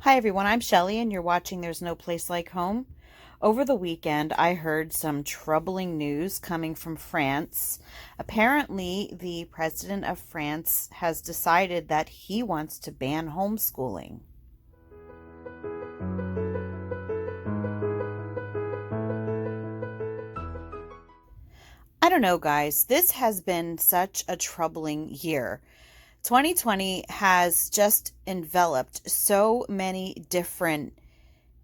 Hi everyone, I'm Shelly and you're watching There's No Place Like Home. Over the weekend, I heard some troubling news coming from France. Apparently, the president of France has decided that he wants to ban homeschooling. I don't know, guys. This has been such a troubling year. 2020 has just enveloped so many different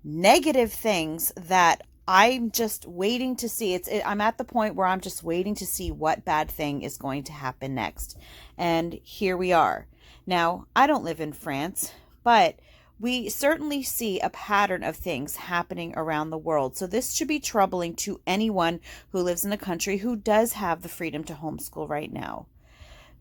negative things that I'm just waiting to see. I'm at the point where I'm just waiting to see what bad thing is going to happen next. And here we are. Now, I don't live in France, but we certainly see a pattern of things happening around the world. So this should be troubling to anyone who lives in a country who does have the freedom to homeschool right now.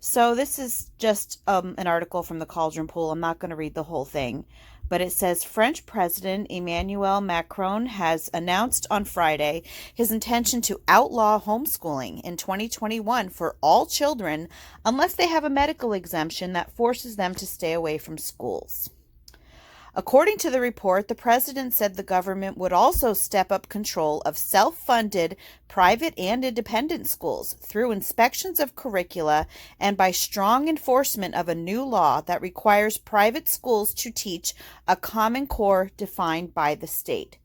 So this is just an article from the Cauldron Pool. I'm not going to read the whole thing, but it says French President Emmanuel Macron has announced on Friday his intention to outlaw homeschooling in 2021 for all children unless they have a medical exemption that forces them to stay away from schools. According to the report, the president said the government would also step up control of self-funded private and independent schools through inspections of curricula and by strong enforcement of a new law that requires private schools to teach a common core defined by the state.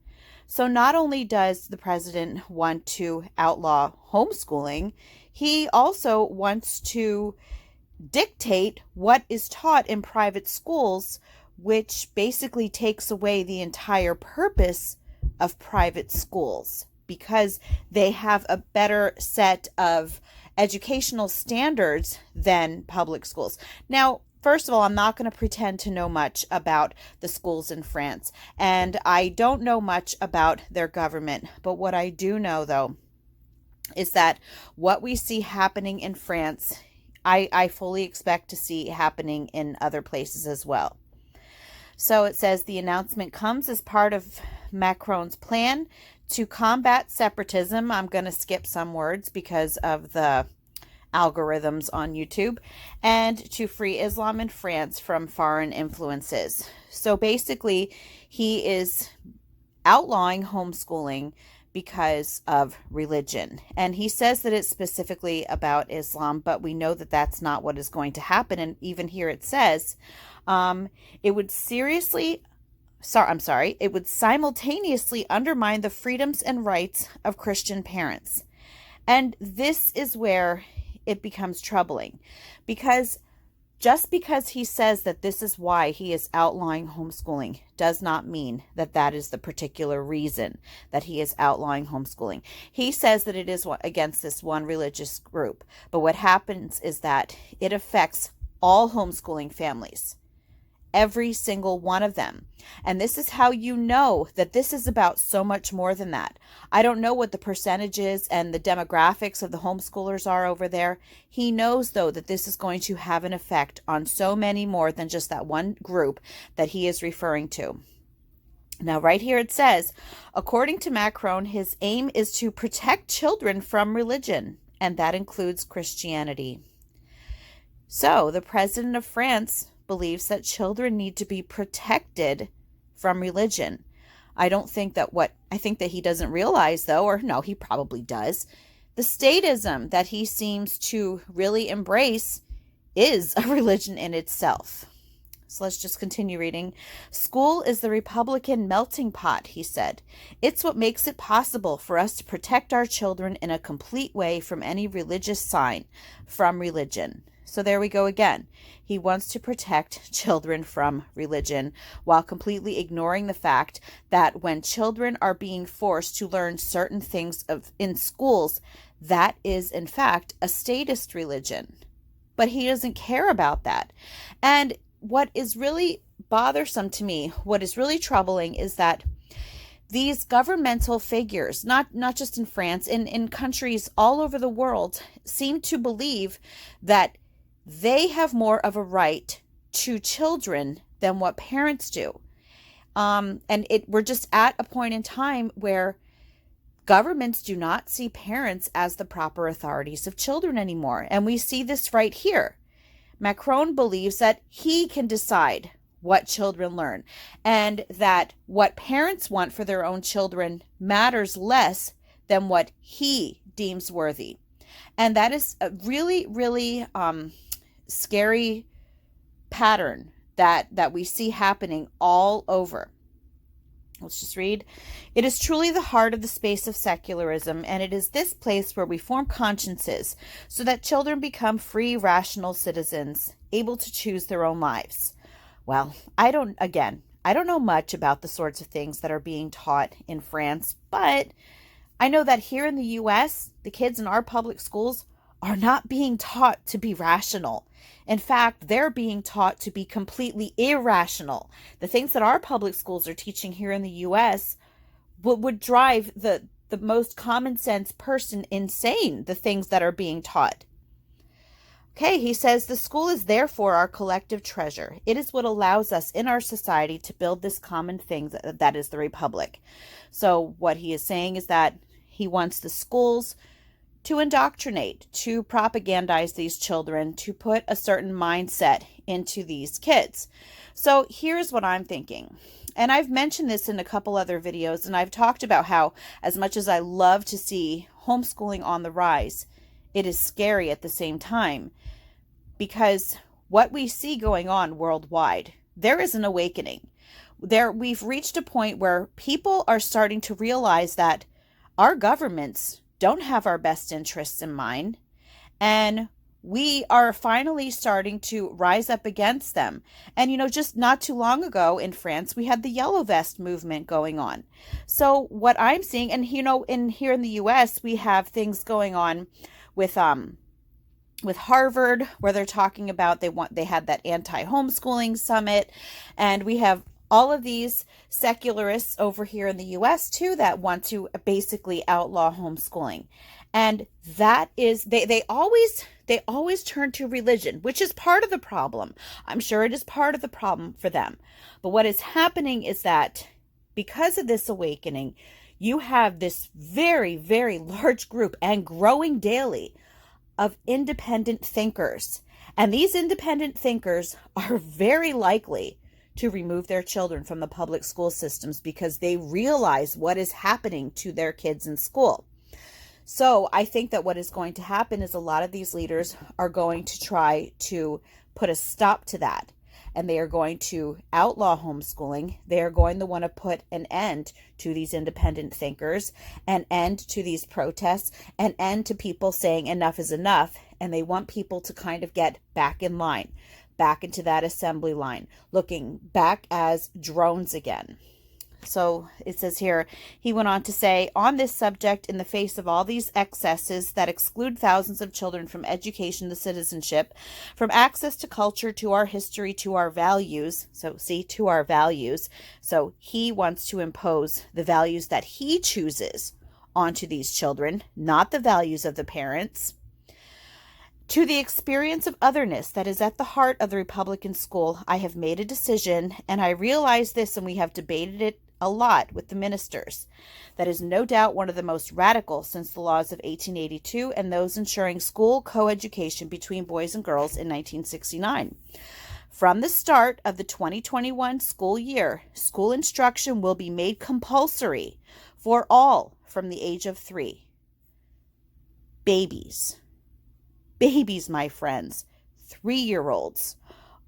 So not only does the president want to outlaw homeschooling, he also wants to dictate what is taught in private schools, which basically takes away the entire purpose of private schools because they have a better set of educational standards than public schools. Now, first of all, I'm not going to pretend to know much about the schools in France, and I don't know much about their government. But what I do know, though, is that what we see happening in France, I fully expect to see happening in other places as well. So it says the announcement comes as part of Macron's plan to combat separatism. I'm going to skip some words because of the algorithms on YouTube, and to free Islam in France from foreign influences. So basically, he is outlawing homeschooling because of religion. And he says that it's specifically about Islam, but we know that that's not what is going to happen. And even here it says, it would it would simultaneously undermine the freedoms and rights of Christian parents. And this is where it becomes troubling, because just because he says that this is why he is outlawing homeschooling does not mean that that is the particular reason that he is outlawing homeschooling. He says that it is against this one religious group, but what happens is that it affects all homeschooling families. Every single one of them. And this is how you know that this is about so much more than that. I don't know what the percentages and the demographics of the homeschoolers are over there. He knows, though, that this is going to have an effect on so many more than just that one group that he is referring to. Now, right here it says, according to Macron, his aim is to protect children from religion, and that includes Christianity. So, the president of France believes that children need to be protected from religion. I think that he doesn't realize, though, or no, he probably does, the statism that he seems to really embrace is a religion in itself. So let's just continue reading. School is the Republican melting pot, he said. It's what makes it possible for us to protect our children in a complete way from any religious sign from religion. So there we go again. He wants to protect children from religion while completely ignoring the fact that when children are being forced to learn certain things in schools, that is in fact a statist religion. But he doesn't care about that. And what is really bothersome to me, what is really troubling, is that these governmental figures, not just in France, in countries all over the world, seem to believe that they have more of a right to children than what parents do. We're just at a point in time where governments do not see parents as the proper authorities of children anymore. And we see this right here. Macron believes that he can decide what children learn, and that what parents want for their own children matters less than what he deems worthy. And that is a really, really scary pattern that we see happening all over. Let's just read. It is truly the heart of the space of secularism, and it is this place where we form consciences so that children become free, rational citizens, able to choose their own lives. Well, I don't know much about the sorts of things that are being taught in France, but I know that here in the US, the kids in our public schools are not being taught to be rational. In fact, they're being taught to be completely irrational. The things that our public schools are teaching here in the US would drive the most common sense person insane, the things that are being taught. Okay, he says, the school is therefore our collective treasure. It is what allows us in our society to build this common thing that is the republic. So what he is saying is that he wants the schools to indoctrinate, to propagandize these children, to put a certain mindset into these kids. So here's what I'm thinking. And I've mentioned this in a couple other videos, and I've talked about how, as much as I love to see homeschooling on the rise, it is scary at the same time, because what we see going on worldwide, there is an awakening. We've reached a point where people are starting to realize that our governments don't have our best interests in mind, and we are finally starting to rise up against them. And, just not too long ago in France, we had the Yellow Vest movement going on. So what I'm seeing, and, here in the US, we have things going on with Harvard, where they're talking about they had that anti-homeschooling summit, and we have all of these secularists over here in the US too that want to basically outlaw homeschooling. And that is, they always turn to religion, which is part of the problem. I'm sure it is part of the problem for them. But what is happening is that because of this awakening, you have this very, very large group, and growing daily, of independent thinkers. And these independent thinkers are very likely to remove their children from the public school systems because they realize what is happening to their kids in school. So I think that what is going to happen is a lot of these leaders are going to try to put a stop to that. And they are going to outlaw homeschooling. They are going to want to put an end to these independent thinkers, an end to these protests, an end to people saying enough is enough. And they want people to kind of get back in line, back into that assembly line, looking back as drones again. So it says here, he went on to say, on this subject, in the face of all these excesses that exclude thousands of children from education to citizenship, from access to culture, to our history, to our values. So see, to our values. So he wants to impose the values that he chooses onto these children, not the values of the parents. To the experience of otherness that is at the heart of the Republican school, I have made a decision, and I realize this, and we have debated it a lot with the ministers. That is no doubt one of the most radical since the laws of 1882 and those ensuring school coeducation between boys and girls in 1969. From the start of the 2021 school year, school instruction will be made compulsory for all from the age of 3. Babies, my friends, 3-year-olds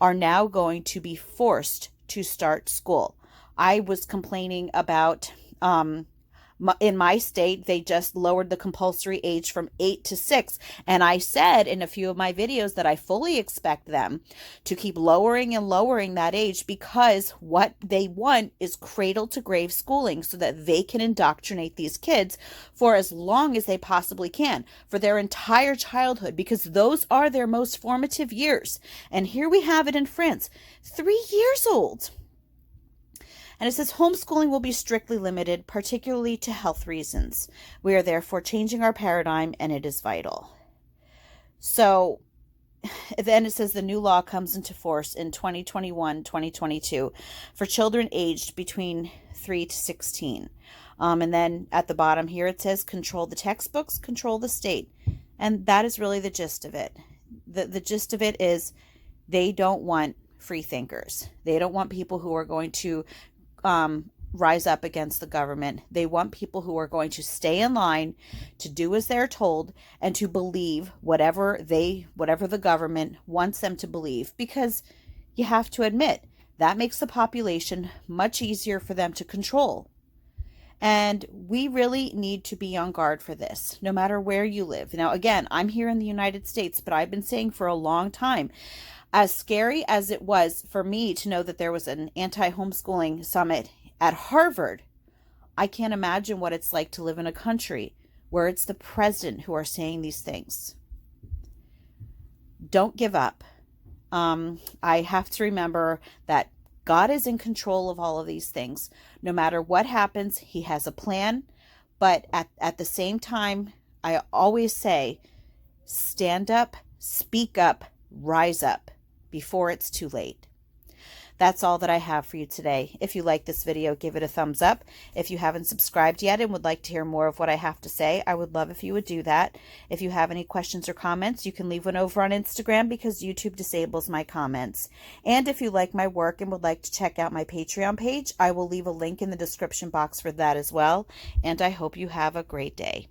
are now going to be forced to start school. I was complaining about, in my state, they just lowered the compulsory age from 8 to 6. And I said in a few of my videos that I fully expect them to keep lowering and lowering that age, because what they want is cradle to grave schooling so that they can indoctrinate these kids for as long as they possibly can, for their entire childhood, because those are their most formative years. And here we have it in France, 3 years old. And it says homeschooling will be strictly limited, particularly to health reasons. We are therefore changing our paradigm, and it is vital. So then it says the new law comes into force in 2021-2022 for children aged between 3 to 16. And then at the bottom here it says control the textbooks, control the state. And that is really the gist of it. The gist of it is they don't want free thinkers. They don't want people who are going to rise up against the government. They want people who are going to stay in line, to do as they're told, and to believe whatever the government wants them to believe, because you have to admit that makes the population much easier for them to control. And we really need to be on guard for this, no matter where you live. Now, again, I'm here in the United States, but I've been saying for a long time, as scary as it was for me to know that there was an anti-homeschooling summit at Harvard, I can't imagine what it's like to live in a country where it's the president who are saying these things. Don't give up. I have to remember that God is in control of all of these things. No matter what happens, he has a plan. But at the same time, I always say, stand up, speak up, rise up before it's too late. That's all that I have for you today. If you like this video, give it a thumbs up. If you haven't subscribed yet and would like to hear more of what I have to say, I would love if you would do that. If you have any questions or comments, you can leave one over on Instagram because YouTube disables my comments. And if you like my work and would like to check out my Patreon page, I will leave a link in the description box for that as well. And I hope you have a great day.